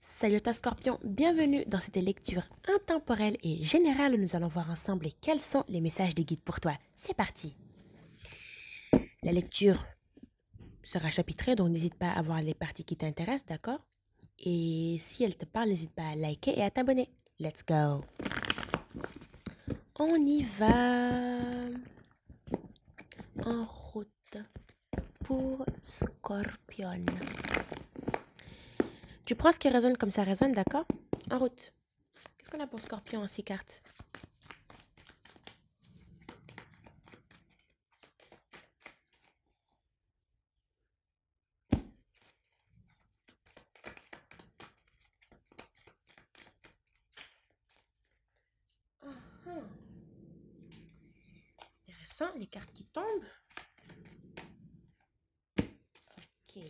Salut à toi Scorpion, bienvenue dans cette lecture intemporelle et générale où nous allons voir ensemble quels sont les messages des guides pour toi. C'est parti. La lecture sera chapitrée, donc n'hésite pas à voir les parties qui t'intéressent, d'accord? Et si elle te parle, n'hésite pas à liker et à t'abonner. Let's go. On y va. En route pour Scorpion. Tu prends ce qui résonne comme ça résonne, d'accord? En route. Qu'est-ce qu'on a pour Scorpion en 6 cartes? Intéressant, les cartes qui tombent. Ok.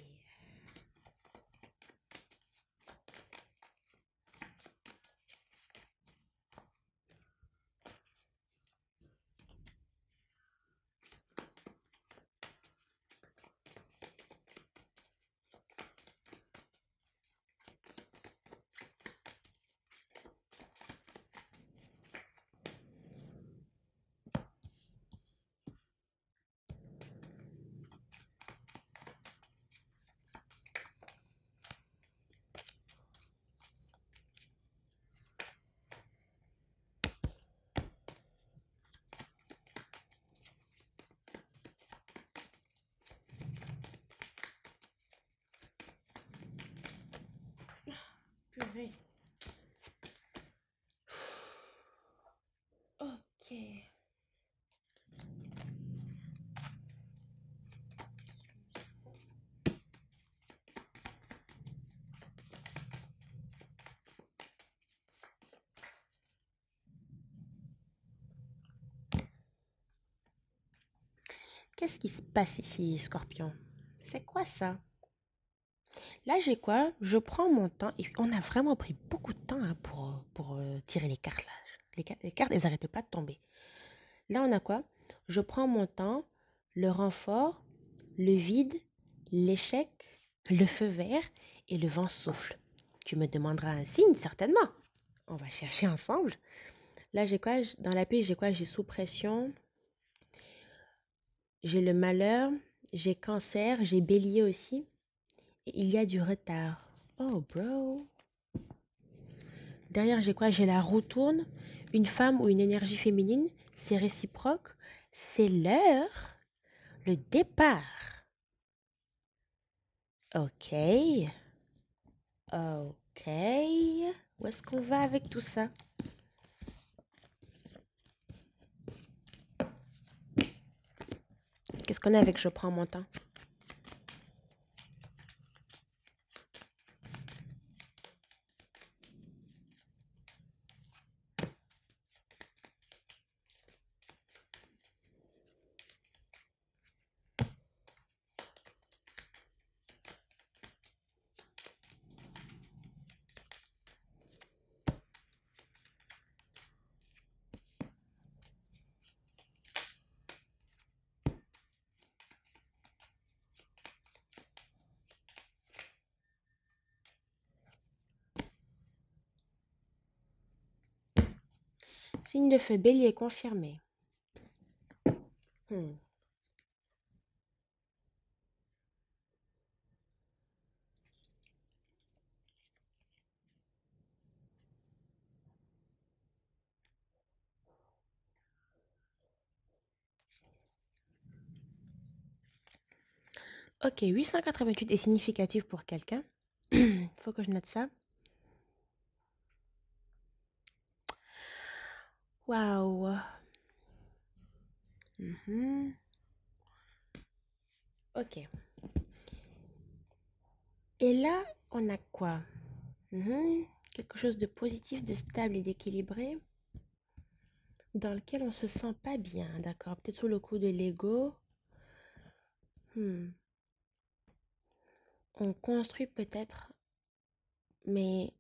Purée. Ok. Qu'est-ce qui se passe ici, Scorpion? C'est quoi ça? Là, j'ai quoi? Je prends mon temps et on a vraiment pris beaucoup de temps hein, pour tirer les cartes là. Les cartes, elles n'arrêtaient pas de tomber. Là, on a quoi? Je prends mon temps, le renfort, le vide, l'échec, le feu vert et le vent souffle. Tu me demanderas un signe, certainement. On va chercher ensemble. Là, j'ai quoi? Dans la pile, j'ai quoi? J'ai sous pression, j'ai le malheur, j'ai cancer, j'ai bélier aussi. Et il y a du retard. Oh, bro. Derrière, j'ai quoi? J'ai la roue tourne, une femme ou une énergie féminine. C'est réciproque. C'est l'heure, le départ. Ok. Ok. Où est-ce qu'on va avec tout ça? Qu'est-ce qu'on a avec je prends mon temps? Signe de feu bélier confirmé. Hmm. Ok, 888 est significatif pour quelqu'un. Faut que je note ça. Waouh. Mhm. Ok. Et là, on a quoi? Quelque chose de positif, de stable et d'équilibré, dans lequel on se sent pas bien, d'accord? Peut-être sous le coup de l'ego. Hmm. On construit peut-être, mais,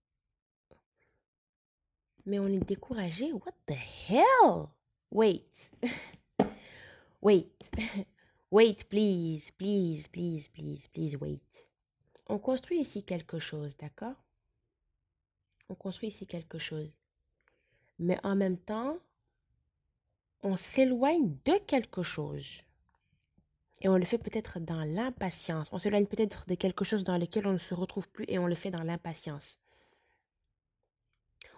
mais on est découragé. What the hell? Wait. Wait. Wait, please, please, please, please, please, wait. On construit ici quelque chose, d'accord? On construit ici quelque chose. Mais en même temps, on s'éloigne de quelque chose. Et on le fait peut-être dans l'impatience. On s'éloigne peut-être de quelque chose dans lequel on ne se retrouve plus et on le fait dans l'impatience.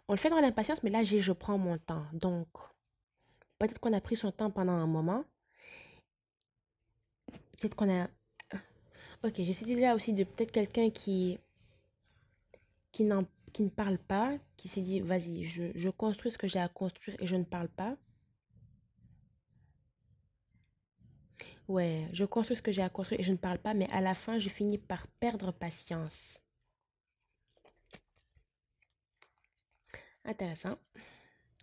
On le fait dans l'impatience, mais là, je prends mon temps. Donc, peut-être qu'on a pris son temps pendant un moment. Peut-être qu'on a... Ok, j'ai cette idée-là aussi de peut-être quelqu'un qui, qui ne parle pas, qui s'est dit, vas-y, je construis ce que j'ai à construire et je ne parle pas. Ouais, je construis ce que j'ai à construire et je ne parle pas, mais à la fin, je finis par perdre patience. Intéressant,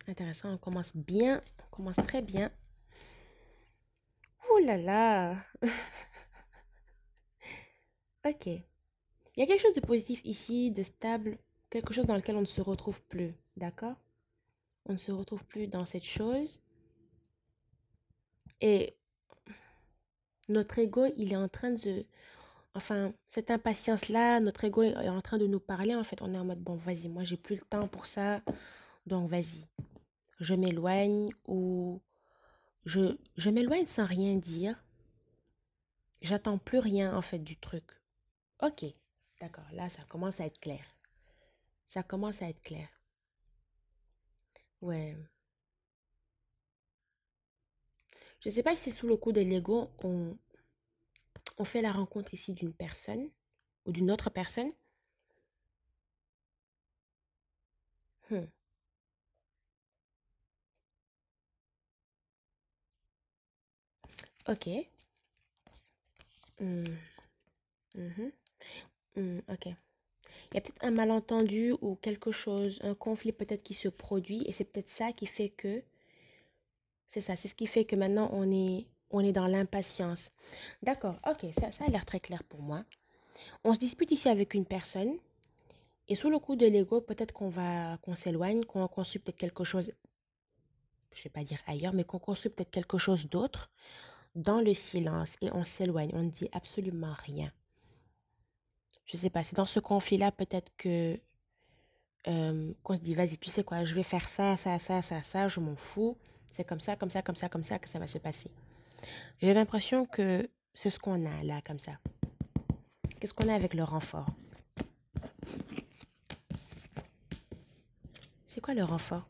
intéressant, on commence bien, on commence très bien. Ouh là là, ok. Il y a quelque chose de positif ici, de stable, quelque chose dans lequel on ne se retrouve plus, d'accord? On ne se retrouve plus dans cette chose. Et notre ego, il est en train de... Enfin, cette impatience-là, notre ego est en train de nous parler. En fait, on est en mode, bon, vas-y, moi, j'ai plus le temps pour ça. Donc, vas-y, je m'éloigne ou je m'éloigne sans rien dire. J'attends plus rien, en fait, du truc. Ok, d'accord, là, ça commence à être clair. Ça commence à être clair. Ouais. Je sais pas si c'est sous le coup de l'ego, on fait la rencontre ici d'une personne ou d'une autre personne. Hmm, ok. Hmm, mhm, ok. Il y a peut-être un malentendu ou quelque chose, un conflit peut-être qui se produit et c'est peut-être ça qui fait que, c'est ça, c'est ce qui fait que maintenant on est dans l'impatience. D'accord, ok, ça a l'air très clair pour moi. On se dispute ici avec une personne et sous le coup de l'ego, peut-être qu'on s'éloigne, qu'on construit peut-être quelque chose, je vais pas dire ailleurs, mais qu'on construit peut-être quelque chose d'autre dans le silence et on s'éloigne, on ne dit absolument rien. Je sais pas, c'est dans ce conflit-là peut-être que qu'on se dit, vas-y, tu sais quoi, je vais faire ça, je m'en fous. C'est comme ça que ça va se passer. J'ai l'impression que c'est ce qu'on a là, comme ça. Qu'est-ce qu'on a avec le renfort? C'est quoi le renfort?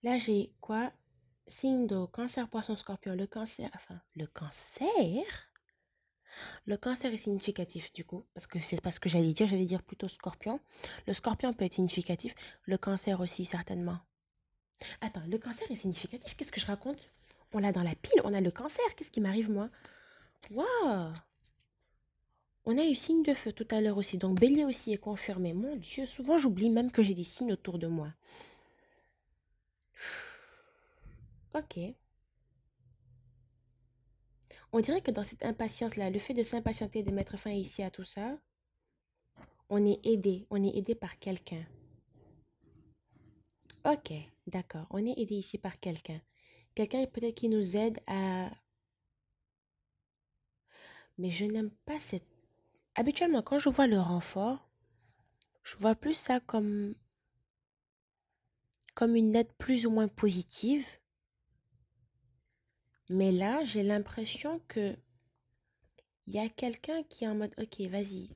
Là, j'ai quoi? Signe de cancer, poisson, scorpion. Le cancer, enfin, le cancer? Le cancer est significatif du coup, parce que c'est pas ce que j'allais dire plutôt scorpion. Le scorpion peut être significatif, le cancer aussi certainement. Attends, le cancer est significatif, qu'est-ce que je raconte? On l'a dans la pile, on a le cancer, qu'est-ce qui m'arrive moi? Waouh! On a eu signe de feu tout à l'heure aussi, donc bélier aussi est confirmé. Mon Dieu, souvent j'oublie même que j'ai des signes autour de moi. Ok. On dirait que dans cette impatience-là, le fait de s'impatienter, de mettre fin ici à tout ça, on est aidé par quelqu'un. Ok, d'accord, on est aidé ici par quelqu'un. Quelqu'un peut-être qui nous aide à... Mais je n'aime pas cette... habituellement, quand je vois le renfort, je vois plus ça comme une aide plus ou moins positive. Mais là, j'ai l'impression que il y a quelqu'un qui est en mode, ok, vas-y,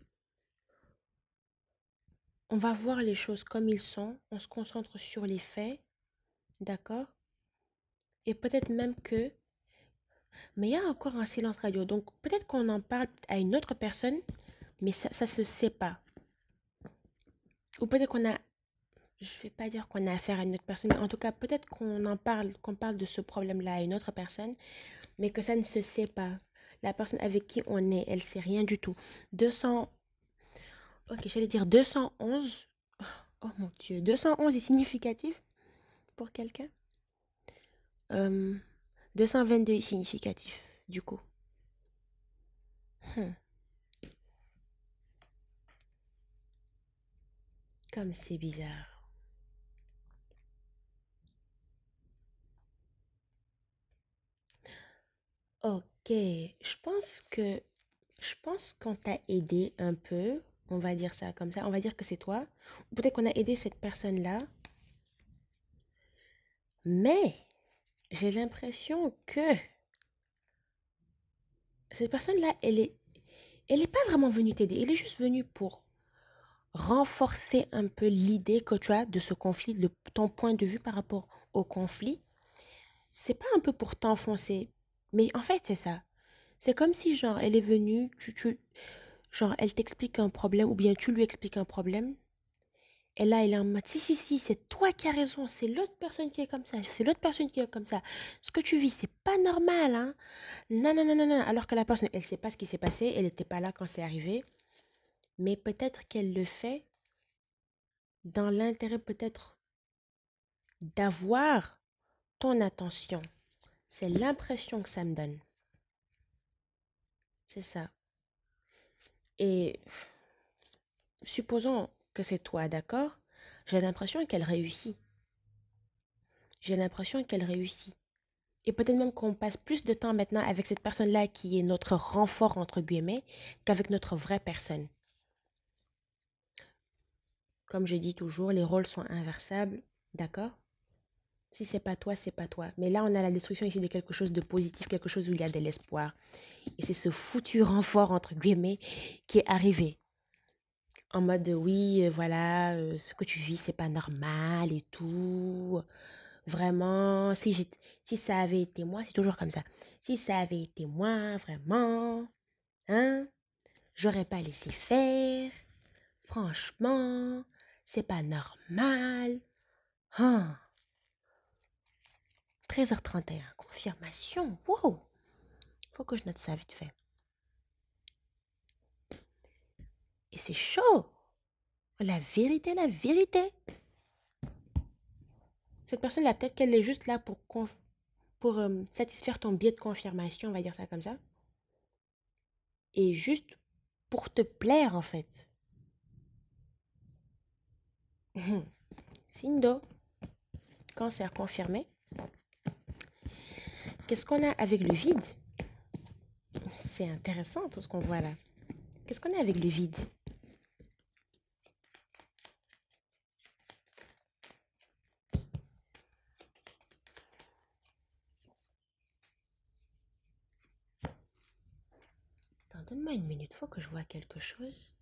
on va voir les choses comme ils sont, on se concentre sur les faits, d'accord? Et peut-être même que, mais il y a encore un silence radio, donc peut-être qu'on en parle à une autre personne, mais ça se sait pas. Ou peut-être je vais pas dire qu'on a affaire à une autre personne, mais en tout cas, peut-être qu'on parle de ce problème-là à une autre personne, mais que ça ne se sait pas. La personne avec qui on est, elle sait rien du tout. 200, ok, j'allais dire 211. Oh mon Dieu, 211 est significatif pour quelqu'un? Euh, 222 est significatif, du coup. Hmm, comme c'est bizarre. Ok, je pense qu'on t'a aidé un peu. On va dire ça comme ça. On va dire que c'est toi. Ou peut-être qu'on a aidé cette personne-là. Mais j'ai l'impression que cette personne-là, elle est pas vraiment venue t'aider. Elle est juste venue pour renforcer un peu l'idée que tu as de ce conflit, de ton point de vue par rapport au conflit. C'est pas un peu pour t'enfoncer. Mais en fait, c'est ça. C'est comme si, genre, elle est venue, genre, elle t'explique un problème ou bien tu lui expliques un problème. Et là, elle est en mode, si, si, si, c'est toi qui as raison, c'est l'autre personne qui est comme ça, c'est l'autre personne qui est comme ça. Ce que tu vis, c'est pas normal, hein. Non, non, non, non, non. Alors que la personne, elle sait pas ce qui s'est passé, elle n'était pas là quand c'est arrivé. Mais peut-être qu'elle le fait dans l'intérêt peut-être d'avoir ton attention. C'est l'impression que ça me donne. C'est ça. Et supposons que c'est toi, d'accord? J'ai l'impression qu'elle réussit. J'ai l'impression qu'elle réussit. Et peut-être même qu'on passe plus de temps maintenant avec cette personne-là qui est notre renfort, entre guillemets, qu'avec notre vraie personne. Comme je dis toujours, les rôles sont inversables, d'accord? Si c'est pas toi, c'est pas toi. Mais là, on a la destruction ici de quelque chose de positif, quelque chose où il y a de l'espoir. Et c'est ce foutu renfort, entre guillemets, qui est arrivé. En mode, oui, voilà, ce que tu vis, c'est pas normal et tout. Vraiment, si ça avait été moi, c'est toujours comme ça. Si ça avait été moi, vraiment, hein, j'aurais pas laissé faire. Franchement, c'est pas normal. Hein. 13h31, confirmation. Wow, faut que je note ça vite fait. Et c'est chaud. La vérité, la vérité. Cette personne-là, peut-être qu'elle est juste là pour satisfaire ton biais de confirmation, on va dire ça comme ça. Et juste pour te plaire, en fait. Sindo, cancer confirmé. Qu'est-ce qu'on a avec le vide? C'est intéressant tout ce qu'on voit là. Qu'est-ce qu'on a avec le vide? Attends, donne-moi une minute, faut que je vois quelque chose.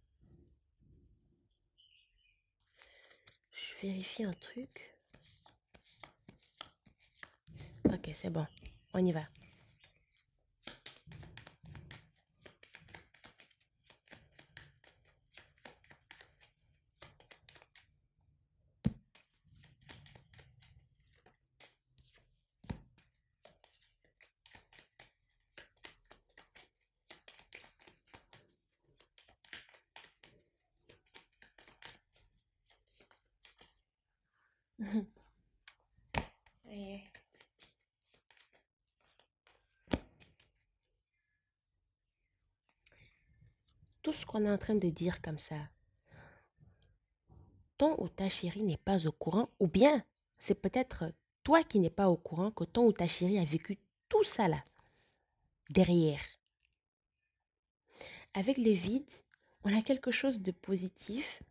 Je vérifie un truc. Ok, c'est bon. On y va. Tout ce qu'on est en train de dire comme ça, ton ou ta chérie n'est pas au courant, ou bien c'est peut-être toi qui n'es pas au courant que ton ou ta chérie a vécu tout ça là, derrière. Avec le vide, On a quelque chose de positif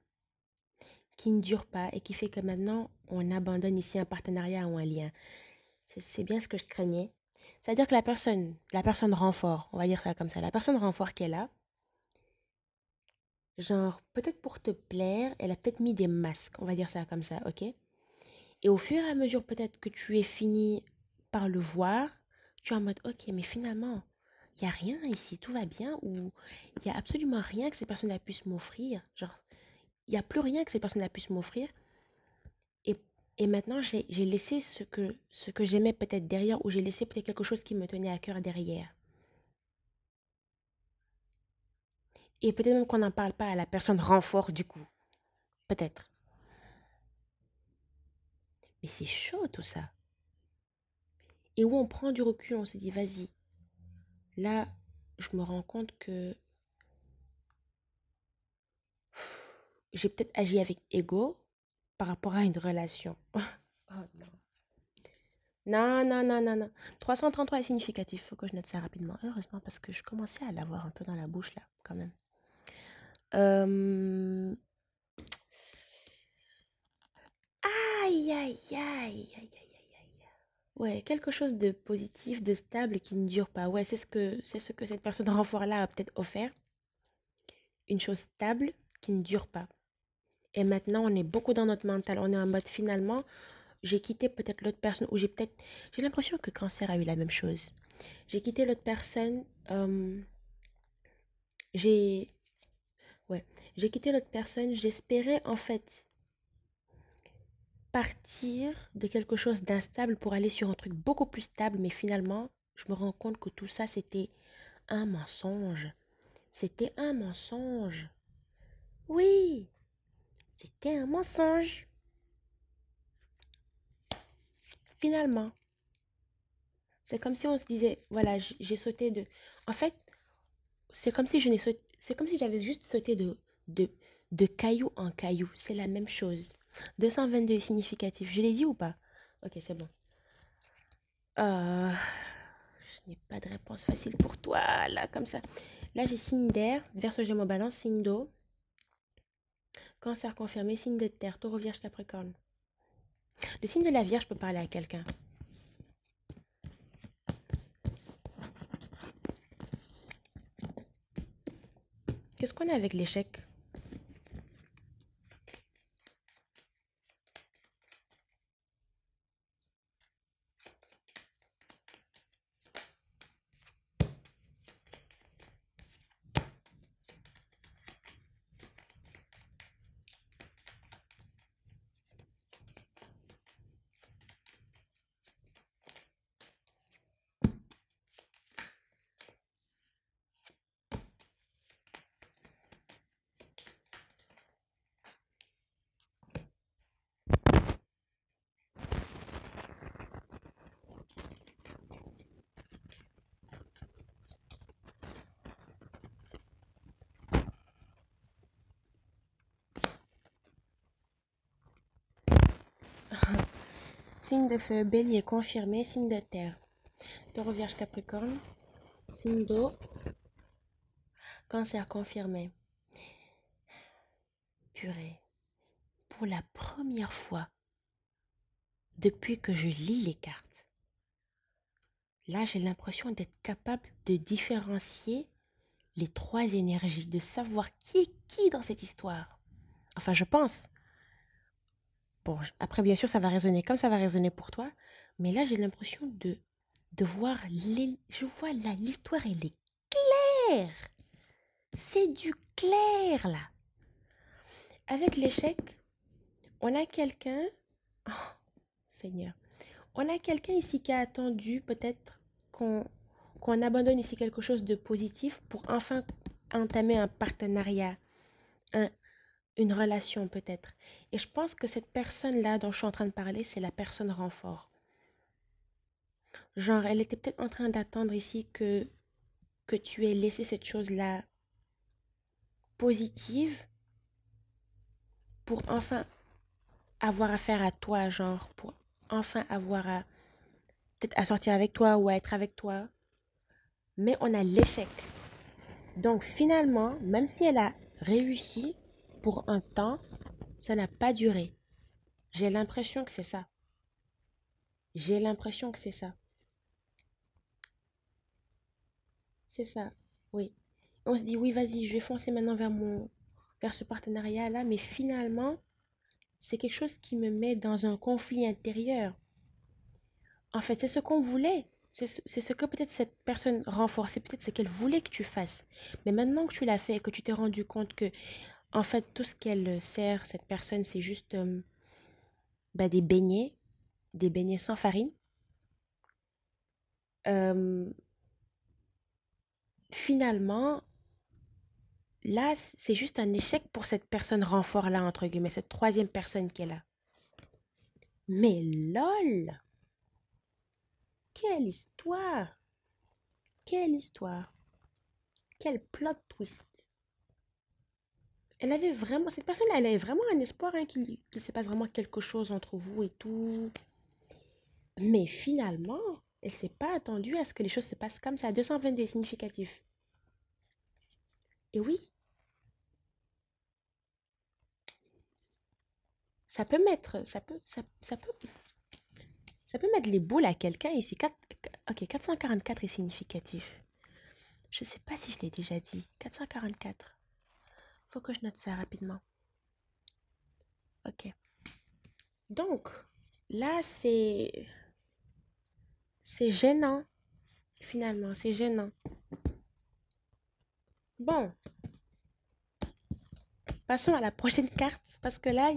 qui ne dure pas et qui fait que maintenant, on abandonne ici un partenariat ou un lien. C'est bien ce que je craignais. C'est-à-dire que la personne renfort, on va dire ça comme ça, la personne renfort qui est là, genre, peut-être pour te plaire, elle a peut-être mis des masques, on va dire ça comme ça, ok? Et au fur et à mesure, peut-être que tu es fini par le voir, tu es en mode, ok, mais finalement, il n'y a rien ici, tout va bien, ou il n'y a absolument rien que ces personnes-là puissent m'offrir. Genre, il n'y a plus rien que ces personnes-là puissent m'offrir. Et, et maintenant, j'ai laissé ce que j'aimais peut-être derrière, ou j'ai laissé peut-être quelque chose qui me tenait à cœur derrière. Et peut-être même qu'on n'en parle pas à la personne renfort du coup. Peut-être. Mais c'est chaud tout ça. Et où on prend du recul, on se dit, vas-y. Là, je me rends compte que j'ai peut-être agi avec ego par rapport à une relation. Oh non. Non, non, non, non, non. 333 est significatif. Faut que je note ça rapidement. Heureusement, parce que je commençais à l'avoir un peu dans la bouche là, quand même. Euh... Aïe, aïe, aïe, aïe, aïe, aïe. Ouais, quelque chose de positif, de stable qui ne dure pas. Ouais, c'est ce que cette personne renfort-là a peut-être offert. Une chose stable qui ne dure pas. Et maintenant, on est beaucoup dans notre mental. On est en mode finalement, j'ai quitté peut-être l'autre personne ou j'ai l'impression que Cancer a eu la même chose. J'ai quitté l'autre personne. J'ai, ouais, j'ai quitté l'autre personne. J'espérais en fait partir de quelque chose d'instable pour aller sur un truc beaucoup plus stable, mais finalement, je me rends compte que tout ça, c'était un mensonge. C'était un mensonge. Oui, c'était un mensonge. Finalement, c'est comme si on se disait, voilà, j'ai sauté de... En fait, c'est comme si je n'ai sauté... C'est comme si j'avais juste sauté de, de caillou en caillou. C'est la même chose. 222 est significatif. Je l'ai dit ou pas? Ok, c'est bon. Je n'ai pas de réponse facile pour toi, là, comme ça. Là, j'ai signe d'air, Verseau, Gémeaux, Balance, signe d'eau, Cancer confirmé, signe de terre, Taureau, Vierge, Capricorne. Le signe de la Vierge peut parler à quelqu'un. Qu'est-ce qu'on a avec l'échec? Signe de feu, Bélier confirmé, signe de terre, Taureau, Vierge, Capricorne, signe d'eau, Cancer confirmé. Purée, pour la première fois depuis que je lis les cartes, là j'ai l'impression d'être capable de différencier les trois énergies, de savoir qui est qui dans cette histoire. Enfin, je pense. Bon, après, bien sûr, ça va résonner comme ça va résonner pour toi. Mais là, j'ai l'impression de voir... Je vois là, l'histoire, elle est claire. C'est du clair, là. Avec l'échec, on a quelqu'un... Oh, Seigneur. On a quelqu'un ici qui a attendu peut-être qu'on abandonne ici quelque chose de positif pour enfin entamer un partenariat, un, une relation peut-être. Et je pense que cette personne-là dont je suis en train de parler, c'est la personne renfort. Genre, elle était peut-être en train d'attendre ici que tu aies laissé cette chose-là positive pour enfin avoir affaire à toi, genre, pour enfin avoir à peut-être à sortir avec toi ou à être avec toi. Mais on a l'échec. Donc finalement, même si elle a réussi pour un temps, ça n'a pas duré. J'ai l'impression que c'est ça. J'ai l'impression que c'est ça. C'est ça. Oui. On se dit, oui, vas-y, je vais foncer maintenant vers ce partenariat-là, mais finalement, c'est quelque chose qui me met dans un conflit intérieur. En fait, c'est ce qu'on voulait. C'est ce que peut-être cette personne renforçait, peut-être ce qu'elle voulait que tu fasses. Mais maintenant que tu l'as fait et que tu t'es rendu compte que, en fait, tout ce qu'elle sert, cette personne, c'est juste bah, des beignets sans farine. Euh, Finalement, là, c'est juste un échec pour cette personne renfort-là, entre guillemets, cette troisième personne qui est là. Mais lol, quelle histoire! Quelle histoire! Quel plot twist! Elle avait vraiment, cette personne-là, elle avait vraiment un espoir hein, qu'il se passe vraiment quelque chose entre vous et tout. Mais finalement, elle s'est pas attendue à ce que les choses se passent comme ça. 222 est significatif. Et oui, ça peut mettre les boules à quelqu'un ici. Ok, 444 est significatif. Je sais pas si je l'ai déjà dit. 444. Faut que je note ça rapidement. Ok. Donc, là, c'est gênant. Finalement, c'est gênant. Bon, passons à la prochaine carte. Parce que là,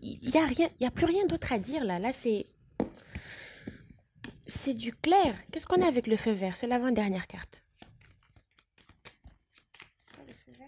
il y a rien, il y a plus rien d'autre à dire là. Là, c'est du clair. Qu'est-ce qu'on a avec le feu vert? C'est l'avant-dernière carte. C'est quoi le feu vert?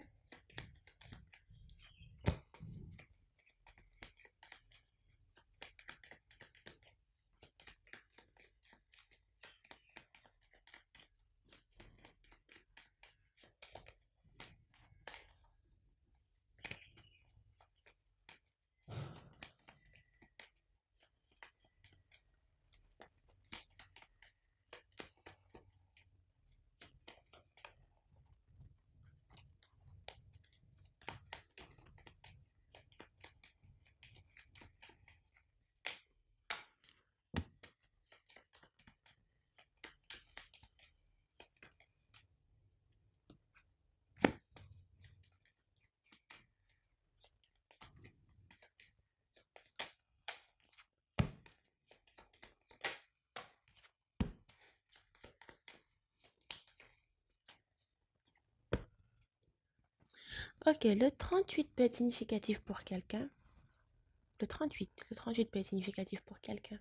Ok, le 38 peut être significatif pour quelqu'un. Le 38 peut être significatif pour quelqu'un.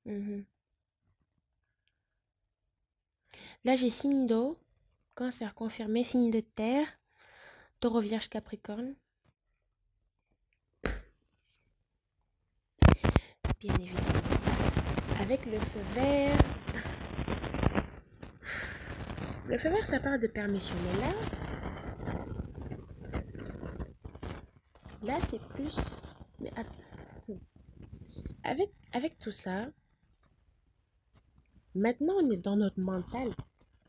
Mhm. Là, j'ai signe d'eau, cancer confirmé, signe de terre, taureau vierge capricorne, bien évidemment. Avec le feu vert, ça parle de permission. Mais là c'est plus. Mais avec tout ça, maintenant on est dans notre mental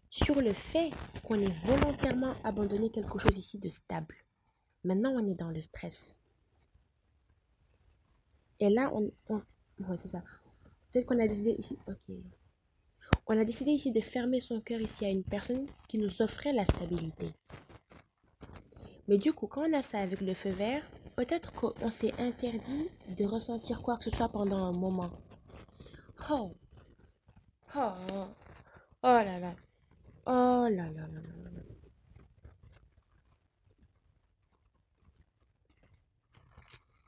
sur le fait qu'on ait volontairement abandonné quelque chose ici de stable. Maintenant, on est dans le stress. Et là, ouais, c'est ça. Peut-être qu'on a décidé ici. Ok. On a décidé ici de fermer son cœur ici à une personne qui nous offrait la stabilité. Mais du coup, quand on a ça avec le feu vert, peut-être qu'on s'est interdit de ressentir quoi que ce soit pendant un moment. Oh, oh, oh, oh là là, oh là là là là là.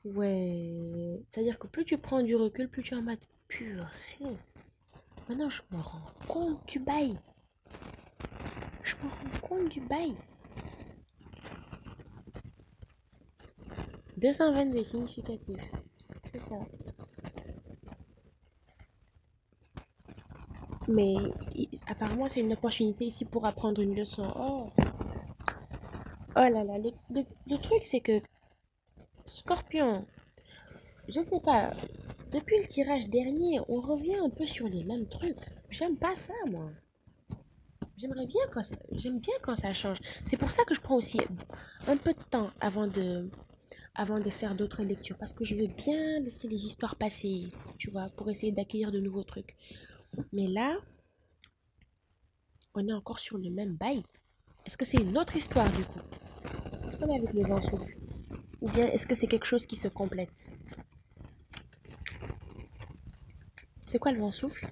Ouais, c'est-à-dire que plus tu prends du recul, plus tu es en mode purée. Maintenant, je me rends compte du bail. Je me rends compte du bail. 222 est significatif. C'est ça. Mais apparemment, c'est une opportunité ici pour apprendre une leçon. Oh, oh là là, le truc, c'est que Scorpion, je sais pas, depuis le tirage dernier, on revient un peu sur les mêmes trucs. J'aime pas ça, moi. j'aime bien quand ça change. C'est pour ça que je prends aussi un peu de temps avant de faire d'autres lectures, parce que je veux bien laisser les histoires passer, tu vois, pour essayer d'accueillir de nouveaux trucs. Mais là, on est encore sur le même bail. Est-ce que c'est une autre histoire du coup? Est-ce qu'on est avec le vent souffle? Ou bien est-ce que c'est quelque chose qui se complète? C'est quoi le vent souffle?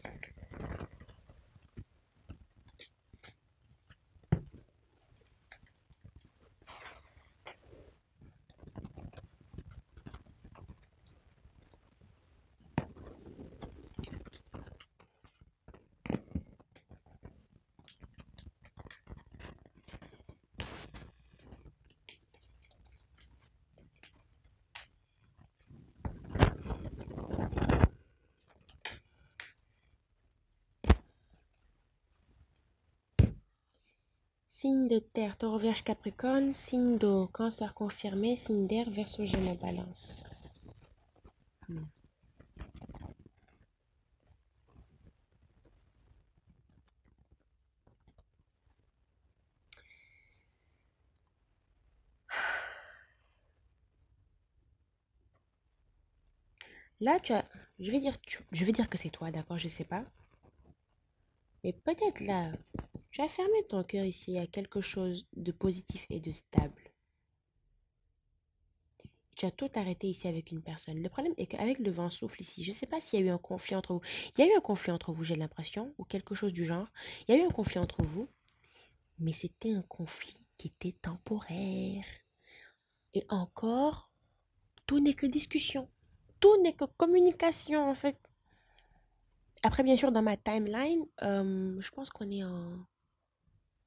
Signe de terre, taureau, vierge, capricorne. Signe d'eau, cancer confirmé. Signe d'air, verseau, gémeaux, balance. Hmm. Là, je vais dire que c'est toi, d'accord, je sais pas. Mais peut-être là, tu as fermé ton cœur ici à quelque chose de positif et de stable. Tu as tout arrêté ici avec une personne. Le problème est qu'avec le vent souffle ici, je ne sais pas s'il y a eu un conflit entre vous. Il y a eu un conflit entre vous, j'ai l'impression, ou quelque chose du genre. Il y a eu un conflit entre vous, mais c'était un conflit qui était temporaire. Et encore, tout n'est que discussion. Tout n'est que communication, en fait. Après, bien sûr, dans ma timeline, je pense qu'on est en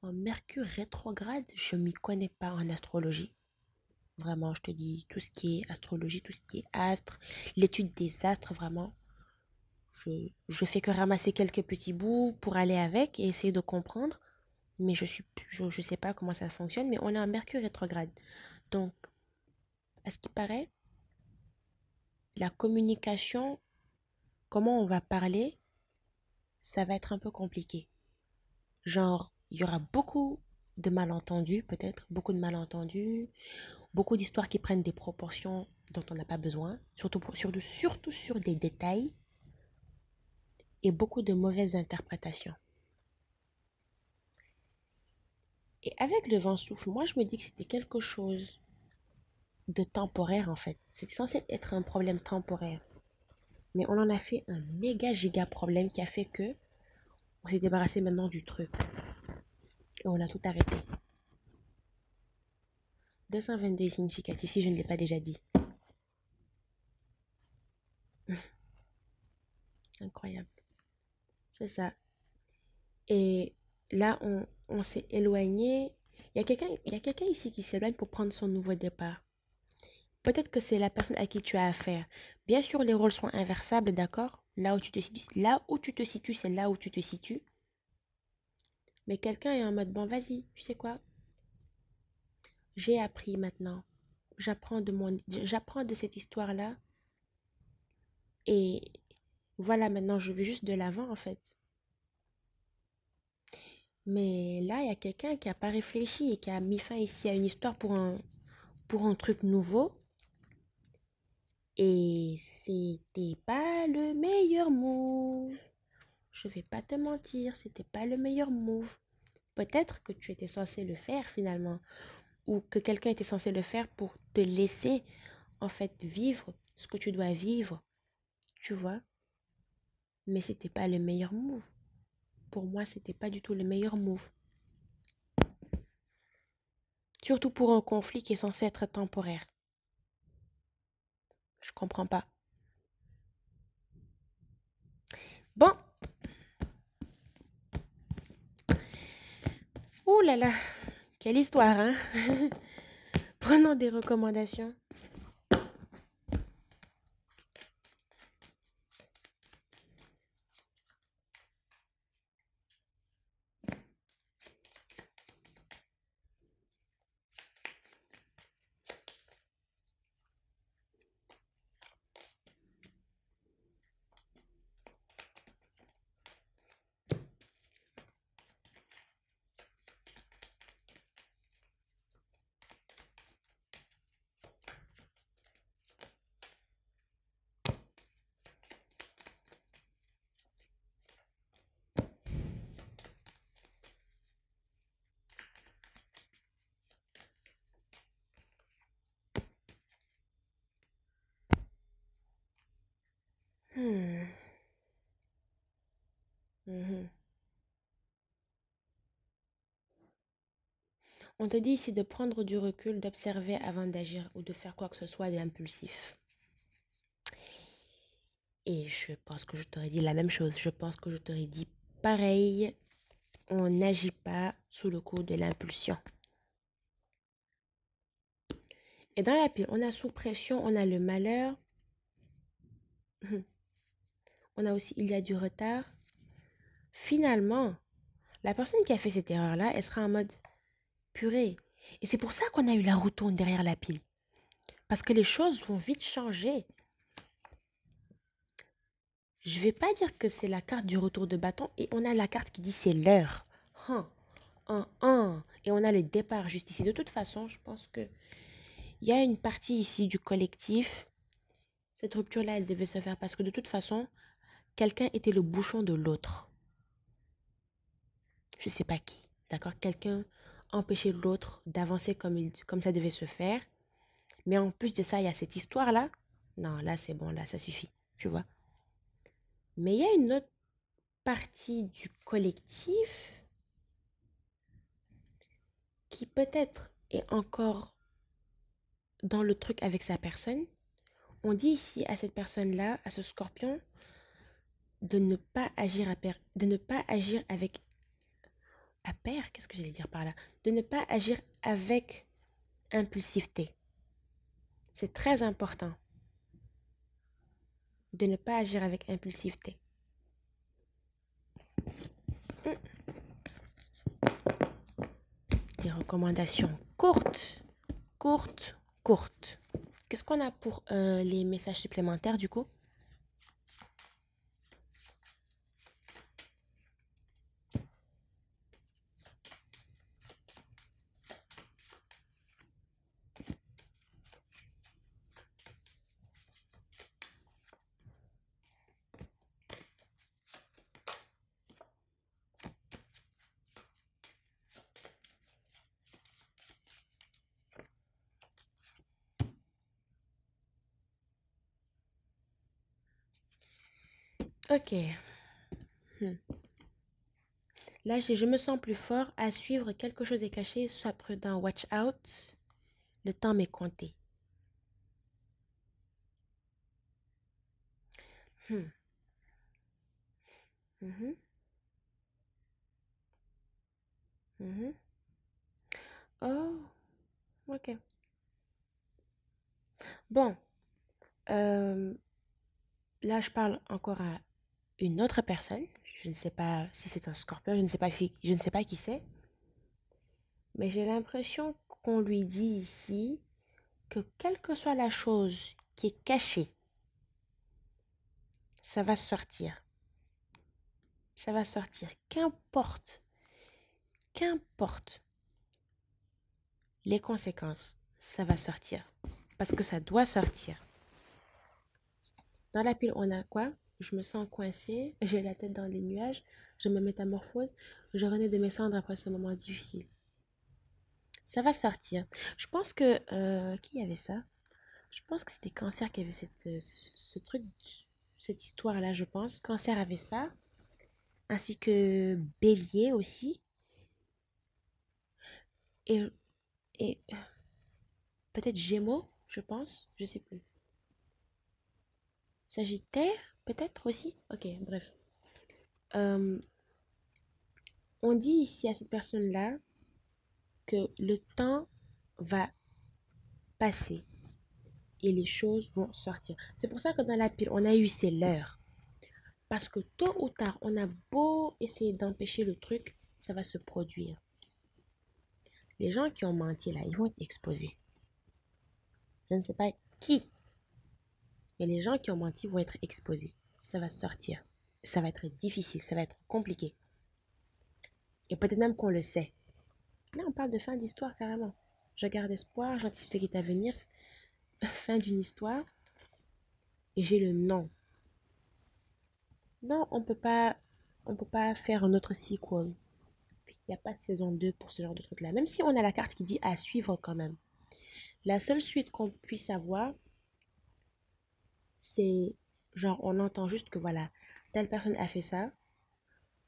Mercure rétrograde. Je m'y connais pas en astrologie. Vraiment, je te dis, tout ce qui est astrologie, tout ce qui est astre, l'étude des astres, vraiment, je fais que ramasser quelques petits bouts pour aller avec et essayer de comprendre. Mais je sais pas comment ça fonctionne, mais on est en Mercure rétrograde. Donc, à ce qui paraît, la communication, comment on va parler, ça va être un peu compliqué. Genre, il y aura beaucoup de malentendus, peut-être, beaucoup de malentendus, beaucoup d'histoires qui prennent des proportions dont on n'a pas besoin, surtout sur des détails et beaucoup de mauvaises interprétations. Et avec le vent souffle, moi je me dis que c'était quelque chose de temporaire en fait. C'était censé être un problème temporaire. Mais on en a fait un méga giga problème qui a fait que on s'est débarrassé maintenant du truc. Et on a tout arrêté. 222 est significatif si je ne l'ai pas déjà dit. Incroyable. C'est ça. Et là, on s'est éloigné. Il y a quelqu'un ici qui s'éloigne pour prendre son nouveau départ. Peut-être que c'est la personne à qui tu as affaire. Bien sûr, les rôles sont inversables, d'accord? Là où tu te situes, c'est là où tu te situes. Mais quelqu'un est en mode, bon, vas-y, tu sais quoi? J'ai appris maintenant. J'apprends de cette histoire-là. Et voilà, maintenant, je vais juste de l'avant, en fait. Mais là, il y a quelqu'un qui n'a pas réfléchi et qui a mis fin ici à une histoire pour un truc nouveau. Et c'était pas le meilleur move. Je vais pas te mentir, c'était pas le meilleur move. Peut-être que tu étais censé le faire finalement, ou que quelqu'un était censé le faire pour te laisser en fait vivre ce que tu dois vivre, tu vois. Mais c'était pas le meilleur move. Pour moi, c'était pas du tout le meilleur move. Surtout pour un conflit qui est censé être temporaire. Je comprends pas. Bon, ouh là là, quelle histoire, hein? Prenons des recommandations. On te dit ici de prendre du recul, d'observer avant d'agir ou de faire quoi que ce soit d'impulsif. Et je pense que je t'aurais dit la même chose. Je pense que je t'aurais dit pareil. On n'agit pas sous le coup de l'impulsion. Et dans la pile, on a sous pression, on a le malheur. On a aussi il y a du retard. Finalement, la personne qui a fait cette erreur-là, elle sera en mode purée. Et c'est pour ça qu'on a eu la roue tourne derrière la pile. Parce que les choses vont vite changer. Je vais pas dire que c'est la carte du retour de bâton et on a la carte qui dit c'est l'heure. Et on a le départ juste ici. De toute façon, je pense que il y a une partie ici du collectif. Cette rupture-là, elle devait se faire parce que de toute façon, quelqu'un était le bouchon de l'autre. Je sais pas qui. D'accord? Quelqu'un empêchait l'autre d'avancer comme ça devait se faire. Mais en plus de ça, il y a cette histoire-là. Non, là, c'est bon, là, ça suffit. Tu vois? Mais il y a une autre partie du collectif qui peut-être est encore dans le truc avec sa personne. On dit ici à cette personne-là, à ce scorpion, de ne pas agir de ne pas agir avec à pair, qu'est-ce que j'allais dire par là? De ne pas agir avec impulsivité. C'est très important de ne pas agir avec impulsivité. Des recommandations courtes, courtes, courtes. Qu'est-ce qu'on a pour les messages supplémentaires du coup? Ok. Hmm. Là, je me sens plus fort à suivre quelque chose est caché, sois prudent, watch out. Le temps m'est compté. Hmm. Mhm. Mhm. Oh, ok. Bon, euh, là, je parle encore à une autre personne. Je ne sais pas si c'est un scorpion, je ne sais pas qui c'est. Mais j'ai l'impression qu'on lui dit ici que quelle que soit la chose qui est cachée, ça va sortir. Ça va sortir. Qu'importe les conséquences, ça va sortir. Parce que ça doit sortir. Dans la pile, on a quoi? Je me sens coincée, j'ai la tête dans les nuages, je me métamorphose, je renais de mes cendres après ce moment difficile. Ça va sortir. Je pense que... qui avait ça? Je pense que c'était Cancer qui avait ce truc, cette histoire-là, je pense. Cancer avait ça, ainsi que Bélier aussi. Et, et peut-être Gémeaux, je pense, je sais plus. Sagittaire, peut-être aussi. Ok, bref. Euh, on dit ici à cette personne-là que le temps va passer et les choses vont sortir. C'est pour ça que dans la pile, on a eu c'est l'heure. Parce que tôt ou tard, on a beau essayer d'empêcher le truc, ça va se produire. Les gens qui ont menti là, ils vont être exposés. Je ne sais pas qui, mais les gens qui ont menti vont être exposés. Ça va sortir. Ça va être difficile, ça va être compliqué. Et peut-être même qu'on le sait. Là, on parle de fin d'histoire carrément. Je garde espoir, j'anticipe ce qui est à venir. Fin d'une histoire. Et j'ai le non. Non, on peut pas faire un autre sequel. Il n'y a pas de saison 2 pour ce genre de truc-là. Même si on a la carte qui dit à suivre quand même. La seule suite qu'on puisse avoir, c'est genre on entend juste que voilà, telle personne a fait ça.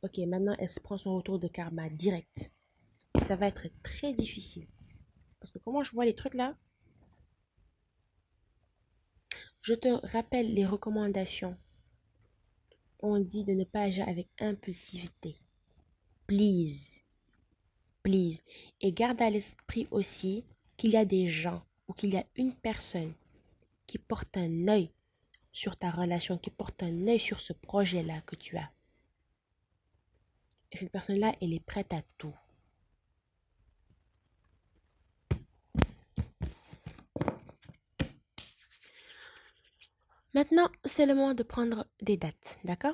Ok, maintenant elle se prend son retour de karma direct. Et ça va être très difficile. Parce que comment je vois les trucs là, je te rappelle les recommandations. On dit de ne pas agir avec impulsivité. Please, please. Et garde à l'esprit aussi qu'il y a des gens ou qu'il y a une personne qui porte un œil sur ta relation, qui porte un œil sur ce projet-là que tu as. Et cette personne-là, elle est prête à tout. Maintenant, c'est le moment de prendre des dates, d'accord?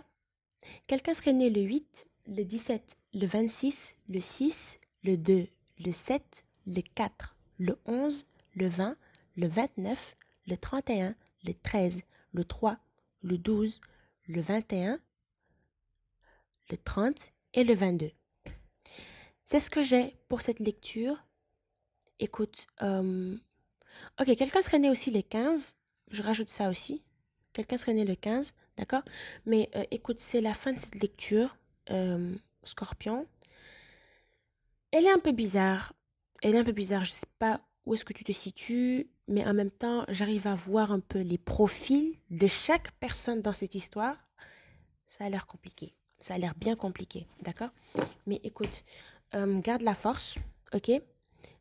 Quelqu'un serait né le 8, le 17, le 26, le 6, le 2, le 7, le 4, le 11, le 20, le 29, le 31, le 13, le 3, le 12, le 21, le 30 et le 22. C'est ce que j'ai pour cette lecture. Écoute, ok, quelqu'un serait né aussi le 15. Je rajoute ça aussi. Quelqu'un serait né le 15, d'accord? Mais écoute, c'est la fin de cette lecture, Scorpion. Elle est un peu bizarre. Elle est un peu bizarre. Je sais pas où est-ce que tu te situes, mais en même temps, j'arrive à voir un peu les profils de chaque personne dans cette histoire. Ça a l'air compliqué. Ça a l'air bien compliqué, d'accord? Mais écoute, garde la force, ok?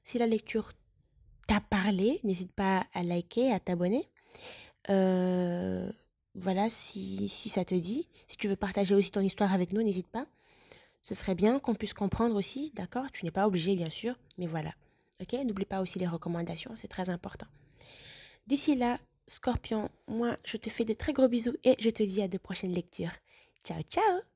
Si la lecture t'a parlé, n'hésite pas à liker, à t'abonner. Euh, voilà, si ça te dit. Si tu veux partager aussi ton histoire avec nous, n'hésite pas. Ce serait bien qu'on puisse comprendre aussi, d'accord? Tu n'es pas obligé, bien sûr, mais voilà. Ok? N'oublie pas aussi les recommandations, c'est très important. D'ici là, Scorpion, moi, je te fais de très gros bisous et je te dis à de prochaines lectures. Ciao, ciao!